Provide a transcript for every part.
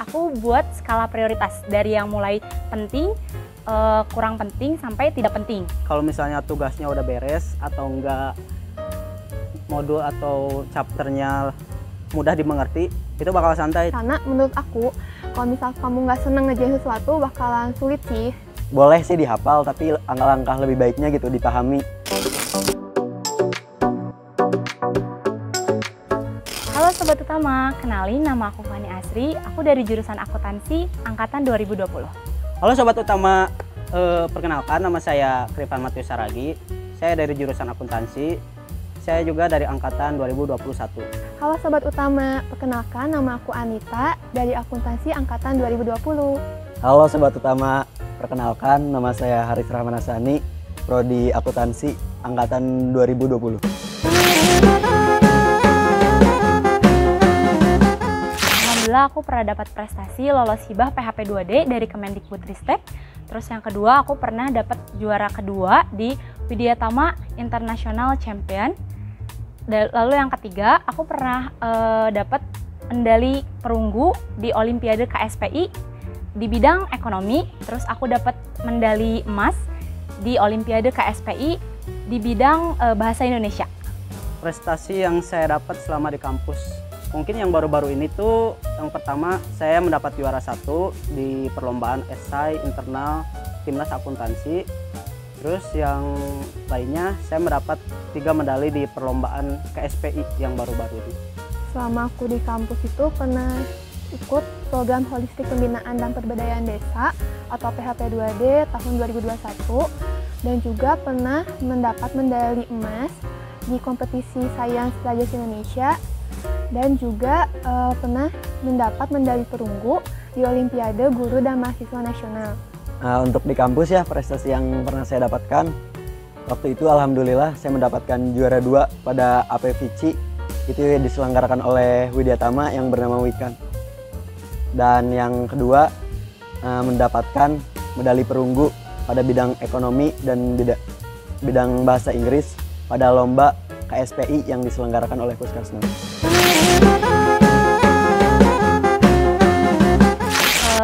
aku buat skala prioritas dari yang mulai penting, kurang penting, sampai tidak penting. Kalau misalnya tugasnya udah beres atau enggak, modul atau chapternya mudah dimengerti, itu bakal santai. Karena menurut aku, kalau misal kamu nggak seneng ngerjain sesuatu, bakalan sulit sih. Boleh sih dihafal, tapi langkah-langkah lebih baiknya gitu dipahami. Halo Sobat Utama, kenalin nama aku Fani Asri, aku dari jurusan akuntansi angkatan 2020. Halo Sobat Utama, perkenalkan nama saya Krivan Matius Saragi, saya dari jurusan akuntansi, saya juga dari angkatan 2021. Halo Sobat Utama, perkenalkan nama aku Anita dari akuntansi angkatan 2020. Halo Sobat Utama, perkenalkan nama saya Haris Rahman Hasani, Prodi Akuntansi angkatan 2020. Alhamdulillah aku pernah dapat prestasi lolos hibah PHP 2D dari Kemendikbudristek. Terus yang kedua aku pernah dapat juara kedua di Widyatama International Champion. Lalu yang ketiga aku pernah dapat medali perunggu di Olimpiade KSPI di bidang ekonomi. Terus aku dapat medali emas di Olimpiade KSPI di bidang bahasa Indonesia. Prestasi yang saya dapat selama di kampus, mungkin yang baru-baru ini tuh, yang pertama saya mendapat juara 1 di perlombaan esai internal Timnas Akuntansi. Terus yang lainnya saya mendapat 3 medali di perlombaan KSPI yang baru-baru ini. Selama aku di kampus itu pernah ikut program Holistik Pembinaan dan Pemberdayaan Desa atau PHP 2D tahun 2021 dan juga pernah mendapat medali emas di kompetisi Sains Pelajar Indonesia dan juga pernah mendapat medali perunggu di Olimpiade Guru dan Mahasiswa Nasional. Nah, untuk di kampus ya, prestasi yang pernah saya dapatkan waktu itu alhamdulillah saya mendapatkan juara 2 pada APVC, itu diselenggarakan oleh Widyatama yang bernama Wikan. Dan yang kedua mendapatkan medali perunggu pada bidang ekonomi dan bidang bahasa Inggris pada lomba KSPI yang diselenggarakan oleh Puskesmas.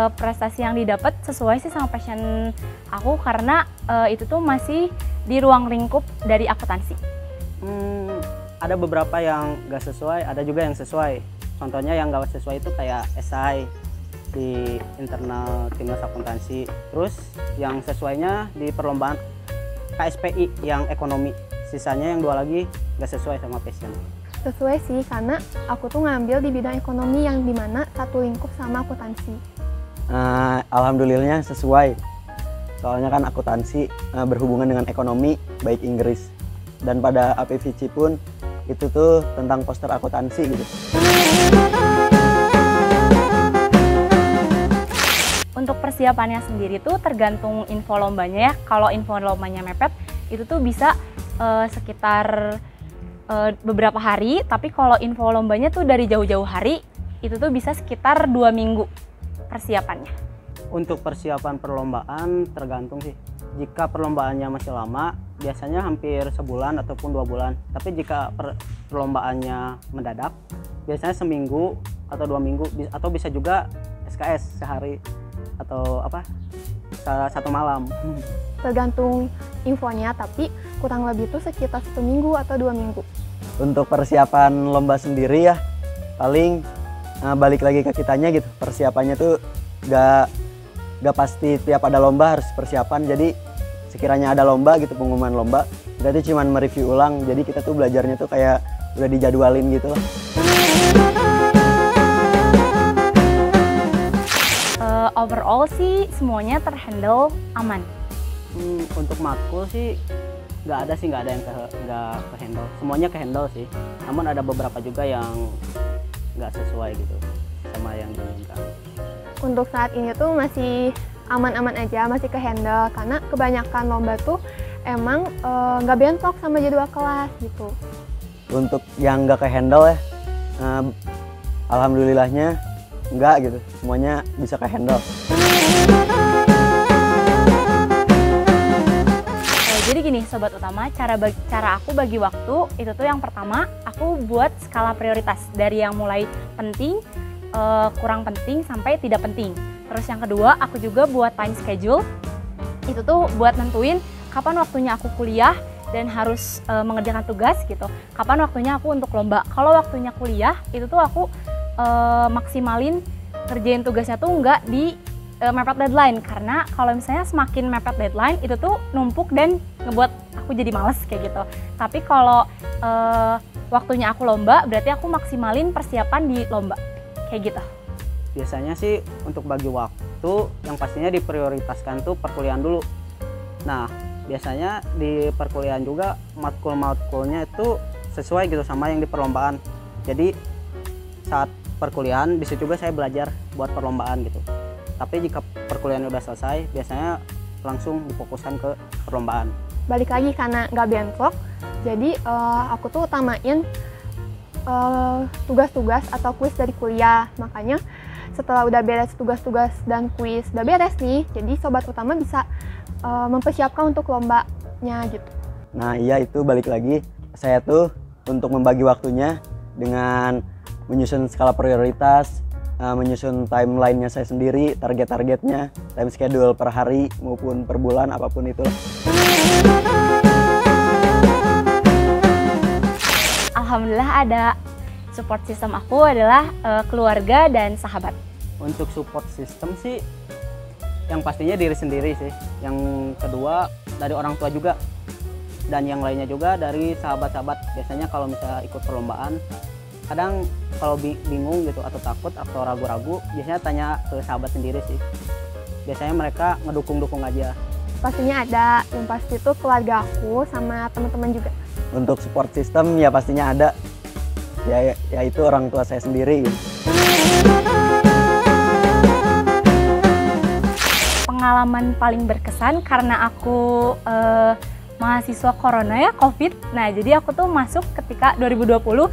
Prestasi yang didapat sesuai sih sama passion aku karena itu tuh masih di ruang lingkup dari akuntansi. Ada beberapa yang nggak sesuai, ada juga yang sesuai. Contohnya yang nggak sesuai itu kayak esai di internal Timnas Akuntansi. Terus yang sesuainya di perlombaan KSPI yang ekonomi. Sisanya yang 2 lagi nggak sesuai sama passion. Sesuai sih karena aku tuh ngambil di bidang ekonomi yang dimana satu lingkup sama akuntansi. Alhamdulillahnya sesuai. Soalnya kan akuntansi berhubungan dengan ekonomi baik Inggris. Dan pada APVC pun itu tuh tentang poster akuntansi gitu. Untuk persiapannya sendiri tuh tergantung info lombanya ya. Kalau info lombanya mepet itu tuh bisa sekitar beberapa hari, tapi kalau info lombanya tuh dari jauh-jauh hari itu tuh bisa sekitar 2 minggu persiapannya. Untuk persiapan perlombaan tergantung sih. Jika perlombaannya masih lama, biasanya hampir sebulan ataupun 2 bulan. Tapi jika perlombaannya mendadak, biasanya seminggu atau 2 minggu, atau bisa juga SKS sehari atau satu malam. Tergantung infonya, tapi kurang lebih itu sekitar 1 minggu atau 2 minggu. Untuk persiapan lomba sendiri ya, paling balik lagi ke kitanya gitu. Persiapannya tuh gak pasti tiap ada lomba harus persiapan. Jadi sekiranya ada lomba gitu, pengumuman lomba, kita tuh cuman mereview ulang. Jadi kita tuh belajarnya tuh kayak udah dijadwalin gitu lah. Overall sih semuanya terhandle aman. Untuk matkul sih nggak ada yang nggak kehandle. Semuanya kehandle sih. Namun ada beberapa juga yang nggak sesuai gitu sama yang diinginkan. Untuk saat ini tuh masih aman-aman aja, masih kehandle karena kebanyakan lomba tuh emang nggak bentrok sama jadwal kelas gitu. Untuk yang nggak kehandle ya, alhamdulillahnya enggak gitu, semuanya bisa kehandle. Jadi gini Sobat Utama, cara aku bagi waktu itu tuh yang pertama aku buat skala prioritas dari yang mulai penting, kurang penting sampai tidak penting. Terus yang kedua, aku juga buat time schedule. Itu tuh buat nentuin kapan waktunya aku kuliah dan harus mengerjakan tugas gitu. Kapan waktunya aku untuk lomba. Kalau waktunya kuliah, itu tuh aku maksimalin kerjain tugasnya tuh nggak di mepet deadline. Karena kalau misalnya semakin mepet deadline, itu tuh numpuk dan ngebuat aku jadi males kayak gitu. Tapi kalau waktunya aku lomba, berarti aku maksimalin persiapan di lomba. Kayak gitu. Biasanya sih untuk bagi waktu yang pastinya diprioritaskan tuh perkuliahan dulu. Nah, biasanya di perkuliahan juga matkul-matkulnya itu sesuai gitu sama yang di perlombaan. Jadi saat perkuliahan di situ juga saya belajar buat perlombaan gitu. Tapi jika perkuliahan udah selesai, biasanya langsung difokuskan ke perlombaan. Balik lagi karena nggak bentrok, jadi aku tuh utamain tugas-tugas atau kuis dari kuliah. Makanya setelah udah beres tugas-tugas dan kuis udah beres nih, jadi sobat utama bisa mempersiapkan untuk lombanya gitu. Nah iya, itu balik lagi saya tuh untuk membagi waktunya dengan menyusun skala prioritas, menyusun timeline-nya saya sendiri, target-targetnya, time schedule per hari maupun per bulan, apapun itu. Alhamdulillah ada support system aku adalah keluarga dan sahabat. Untuk support system sih yang pastinya diri sendiri sih. Yang kedua dari orang tua juga. Dan yang lainnya juga dari sahabat-sahabat. Biasanya kalau misalnya ikut perlombaan, kadang kalau bingung gitu atau takut atau ragu-ragu, biasanya tanya ke sahabat sendiri sih. Biasanya mereka ngedukung-dukung aja. Pastinya ada, yang pasti itu keluarga aku sama teman-teman juga. Untuk support system ya pastinya ada, yaitu orang tua saya sendiri. Pengalaman paling berkesan karena aku mahasiswa corona ya, COVID. Nah, jadi aku tuh masuk ketika 2020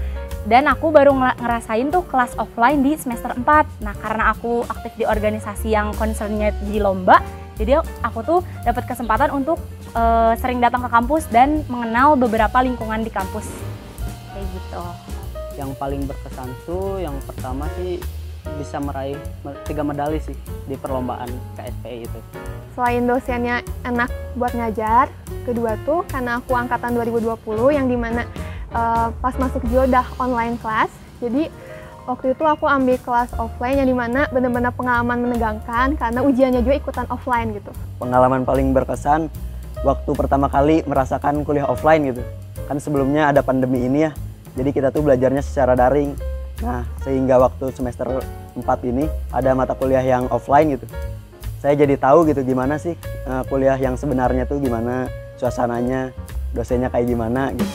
dan aku baru ngerasain tuh kelas offline di semester 4. Nah, karena aku aktif di organisasi yang concernnya di lomba, jadi aku tuh dapat kesempatan untuk sering datang ke kampus dan mengenal beberapa lingkungan di kampus. Kayak gitu. Yang paling berkesan tuh yang pertama sih bisa meraih 3 medali sih di perlombaan KSPI itu. Selain dosennya enak buat ngajar, kedua tuh karena aku angkatan 2020 yang dimana pas masuk juga udah online kelas, jadi waktu itu aku ambil kelas offline yang dimana benar-benar pengalaman menegangkan karena ujiannya juga ikutan offline gitu. Pengalaman paling berkesan waktu pertama kali merasakan kuliah offline gitu. Kan sebelumnya ada pandemi ini ya, jadi kita tuh belajarnya secara daring. Nah, sehingga waktu semester 4 ini ada mata kuliah yang offline gitu. Saya jadi tahu gitu gimana sih kuliah yang sebenarnya tuh gimana, suasananya, dosennya kayak gimana gitu.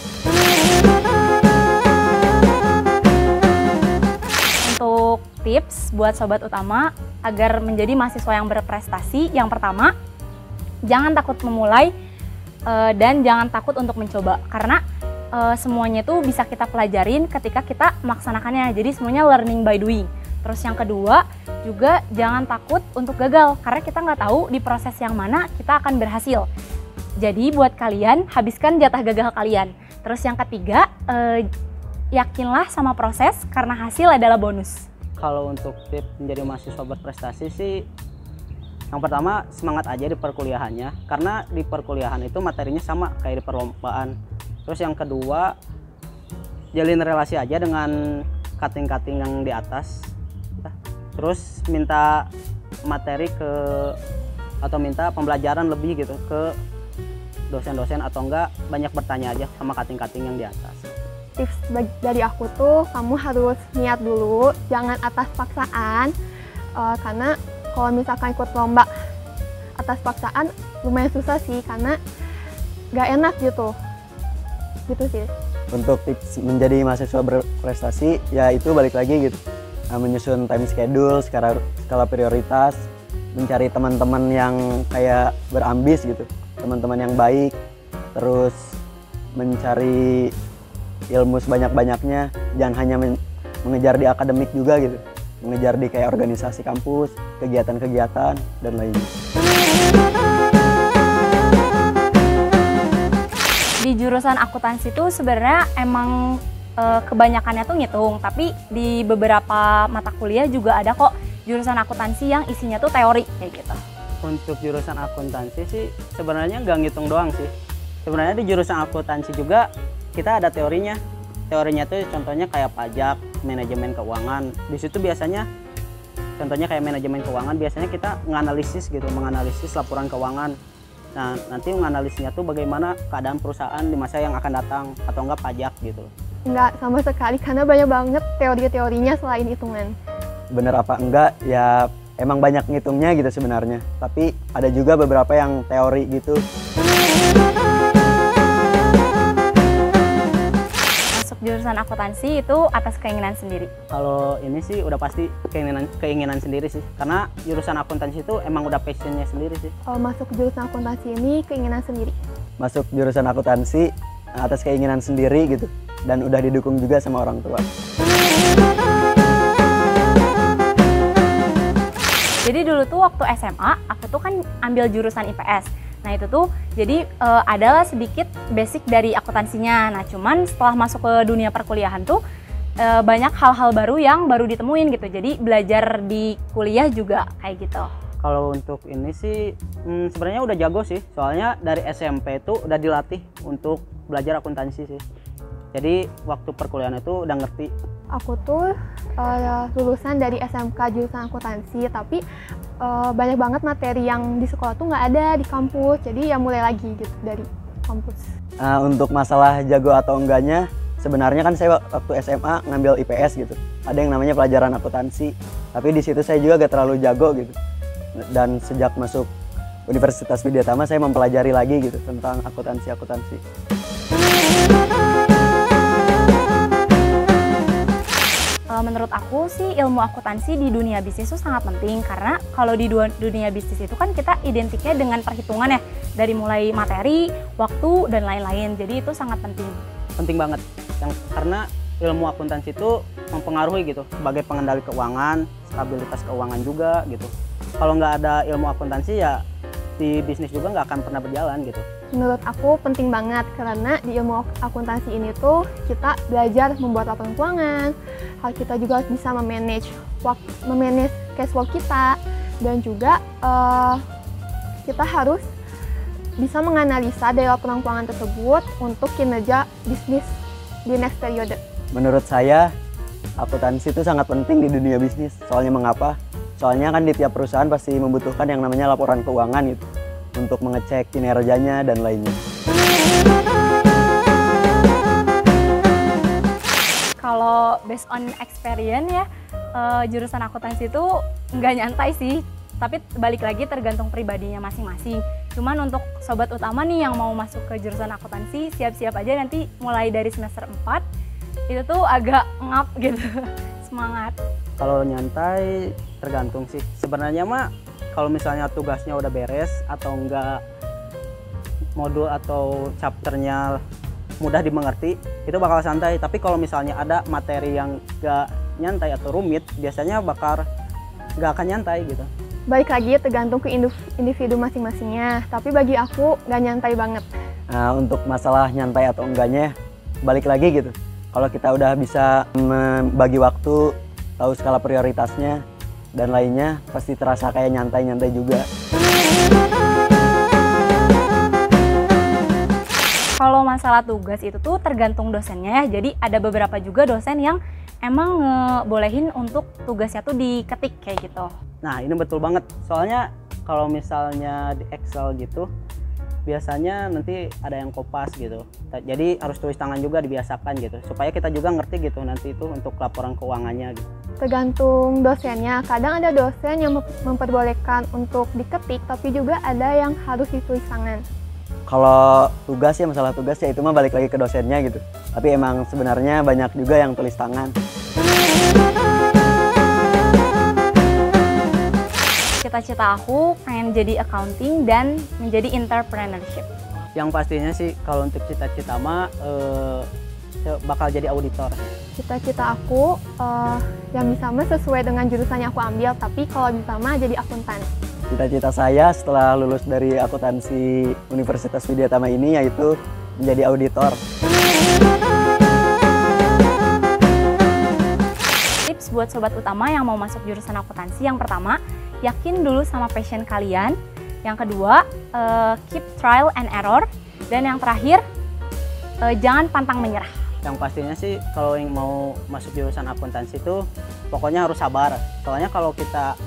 Untuk tips buat sobat utama agar menjadi mahasiswa yang berprestasi, yang pertama, jangan takut memulai dan jangan takut untuk mencoba. Karena semuanya tuh bisa kita pelajarin ketika kita melaksanakannya. Jadi semuanya learning by doing. Terus yang kedua, juga jangan takut untuk gagal. Karena kita nggak tahu di proses yang mana kita akan berhasil. Jadi buat kalian, habiskan jatah gagal kalian. Terus yang ketiga, yakinlah sama proses karena hasil adalah bonus. Kalau untuk tips menjadi mahasiswa berprestasi sih, yang pertama semangat aja di perkuliahannya. Karena di perkuliahan itu materinya sama kayak di perlombaan. Terus yang kedua, jalin relasi aja dengan cutting-cutting yang di atas. Terus minta materi atau minta pembelajaran lebih gitu ke dosen-dosen atau enggak banyak bertanya aja sama cutting-cutting yang di atas. Tips dari aku tuh, kamu harus niat dulu, jangan atas paksaan. Karena kalau misalkan ikut lomba atas paksaan lumayan susah sih, karena gak enak gitu. Gitu sih. Untuk tips menjadi mahasiswa berprestasi ya itu balik lagi gitu, menyusun time schedule, skala prioritas, mencari teman-teman yang kayak berambis gitu, teman-teman yang baik, terus mencari ilmu sebanyak-banyaknya, jangan hanya mengejar di akademik juga gitu, mengejar di kayak organisasi kampus, kegiatan-kegiatan dan lainnya. Di jurusan akuntansi itu sebenarnya emang kebanyakannya tuh ngitung, tapi di beberapa mata kuliah juga ada kok jurusan akuntansi yang isinya tuh teori kayak gitu. Untuk jurusan akuntansi sih sebenarnya nggak ngitung doang sih. Sebenarnya di jurusan akuntansi juga kita ada teorinya. Teorinya tuh contohnya kayak pajak, manajemen keuangan. Di situ biasanya contohnya kayak manajemen keuangan, biasanya kita menganalisis laporan keuangan. Nah, nanti menganalisnya tuh bagaimana keadaan perusahaan di masa yang akan datang atau enggak pajak gitu. Enggak sama sekali, karena banyak banget teori-teorinya selain hitungan. Bener apa enggak ya, emang banyak ngitungnya gitu sebenarnya, tapi ada juga beberapa yang teori gitu. Masuk jurusan akuntansi itu atas keinginan sendiri. Kalau ini sih udah pasti keinginan sendiri sih, karena jurusan akuntansi itu emang udah passionnya sendiri sih. Kalau masuk jurusan akuntansi ini keinginan sendiri. Masuk jurusan akuntansi atas keinginan sendiri gitu, dan udah didukung juga sama orang tua. Jadi dulu tuh waktu SMA, aku tuh kan ambil jurusan IPS. Nah itu tuh jadi adalah sedikit basic dari akuntansinya. Nah cuman setelah masuk ke dunia perkuliahan tuh banyak hal-hal baru yang baru ditemuin gitu. Jadi belajar di kuliah juga kayak gitu. Kalau untuk ini sih sebenarnya udah jago sih. Soalnya dari SMP tuh udah dilatih untuk belajar akuntansi sih. Jadi waktu perkuliahan itu udah ngerti. Aku tuh lulusan dari SMK jurusan akuntansi, tapi banyak banget materi yang di sekolah tuh nggak ada di kampus, jadi ya mulai lagi gitu dari kampus. Untuk masalah jago atau enggaknya, sebenarnya kan saya waktu SMA ngambil IPS gitu. Ada yang namanya pelajaran akuntansi, tapi di situ saya juga gak terlalu jago gitu. Dan sejak masuk Universitas Widya Tama saya mempelajari lagi gitu tentang akuntansi. Menurut aku sih ilmu akuntansi di dunia bisnis itu sangat penting, karena kalau di dunia bisnis itu kan kita identiknya dengan perhitungan ya, dari mulai materi, waktu, dan lain-lain. Jadi itu sangat penting. Penting banget, karena ilmu akuntansi itu mempengaruhi gitu sebagai pengendali keuangan, stabilitas keuangan juga gitu. Kalau nggak ada ilmu akuntansi ya di bisnis juga nggak akan pernah berjalan gitu. Menurut aku penting banget, karena di ilmu akuntansi ini tuh kita belajar membuat laporan keuangan, kita juga harus bisa memanage cash flow kita, dan juga kita harus bisa menganalisa dari laporan keuangan tersebut untuk kinerja bisnis di next periode. Menurut saya, akuntansi itu sangat penting di dunia bisnis. Soalnya mengapa? Soalnya kan di tiap perusahaan pasti membutuhkan yang namanya laporan keuangan gitu, untuk mengecek kinerjanya dan lainnya. Kalau based on experience ya, jurusan akuntansi itu nggak nyantai sih. Tapi balik lagi tergantung pribadinya masing-masing. Cuman untuk sobat utama nih yang mau masuk ke jurusan akuntansi, siap-siap aja nanti mulai dari semester 4 itu tuh agak ngap gitu. Semangat. Kalau nyantai tergantung sih. Sebenarnya mah kalau misalnya tugasnya udah beres atau enggak modul atau chapternya mudah dimengerti, itu bakal santai. Tapi kalau misalnya ada materi yang gak nyantai atau rumit, biasanya bakal gak akan nyantai gitu. Baik lagi tergantung ke individu masing-masingnya, tapi bagi aku gak nyantai banget. Nah, untuk masalah nyantai atau enggaknya, balik lagi gitu. Kalau kita udah bisa membagi waktu, tahu skala prioritasnya, dan lainnya, pasti terasa kayak nyantai-nyantai juga. Kalau masalah tugas itu tuh tergantung dosennya ya. Jadi ada beberapa juga dosen yang emang ngebolehin untuk tugasnya tuh diketik kayak gitu. Nah ini betul banget. Soalnya kalau misalnya di Excel gitu, biasanya nanti ada yang kopas gitu. Jadi harus tulis tangan juga dibiasakan gitu. Supaya kita juga ngerti gitu nanti itu untuk laporan keuangannya gitu. Tergantung dosennya. Kadang ada dosen yang memperbolehkan untuk diketik, tapi juga ada yang harus ditulis tangan. Kalau tugas ya, masalah tugas ya itu mah balik lagi ke dosennya gitu. Tapi emang sebenarnya banyak juga yang tulis tangan. Cita-cita aku pengen jadi accounting dan menjadi entrepreneurship. Yang pastinya sih kalau untuk cita-cita mah bakal jadi auditor. Cita-cita aku yang bisa mah sesuai dengan jurusan yang aku ambil, tapi kalau bisa mah jadi akuntan. Cita-cita saya setelah lulus dari akuntansi Universitas Widya Tama ini yaitu menjadi auditor. tips buat sobat utama yang mau masuk jurusan akuntansi. Yang pertama, yakin dulu sama passion kalian. Yang kedua, keep trial and error. Dan yang terakhir, jangan pantang menyerah. Yang pastinya sih kalau yang mau masuk jurusan akuntansi itu pokoknya harus sabar. Soalnya kalau kita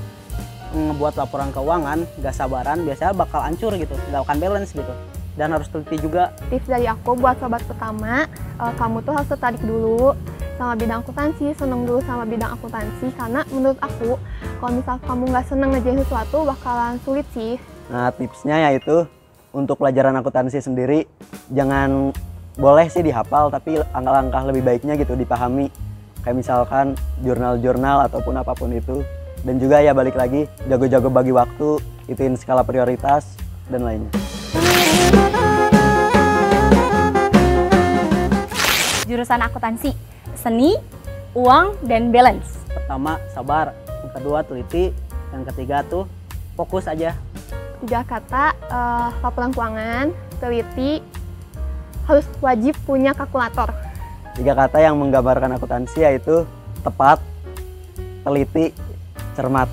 ngebuat laporan keuangan gak sabaran, biasanya bakal hancur gitu, gak akan balance gitu. Dan harus teliti juga. Tips dari aku buat sobat utama, kamu tuh harus tertarik dulu sama bidang akuntansi, seneng dulu sama bidang akuntansi, karena menurut aku kalau misal kamu nggak seneng ngerjain sesuatu bakalan sulit sih. Nah, tipsnya yaitu untuk pelajaran akuntansi sendiri jangan boleh sih dihafal, tapi langkah lebih baiknya gitu dipahami. Kayak misalkan jurnal-jurnal ataupun apapun itu. Dan juga ya balik lagi, jago-jago bagi waktu, ituin skala prioritas dan lainnya. Jurusan akuntansi, seni, uang, dan balance. Pertama sabar, yang kedua teliti, yang ketiga tuh fokus aja. 3 kata, laporan keuangan, teliti, harus wajib punya kalkulator. 3 kata yang menggambarkan akuntansi yaitu tepat, teliti, cermat.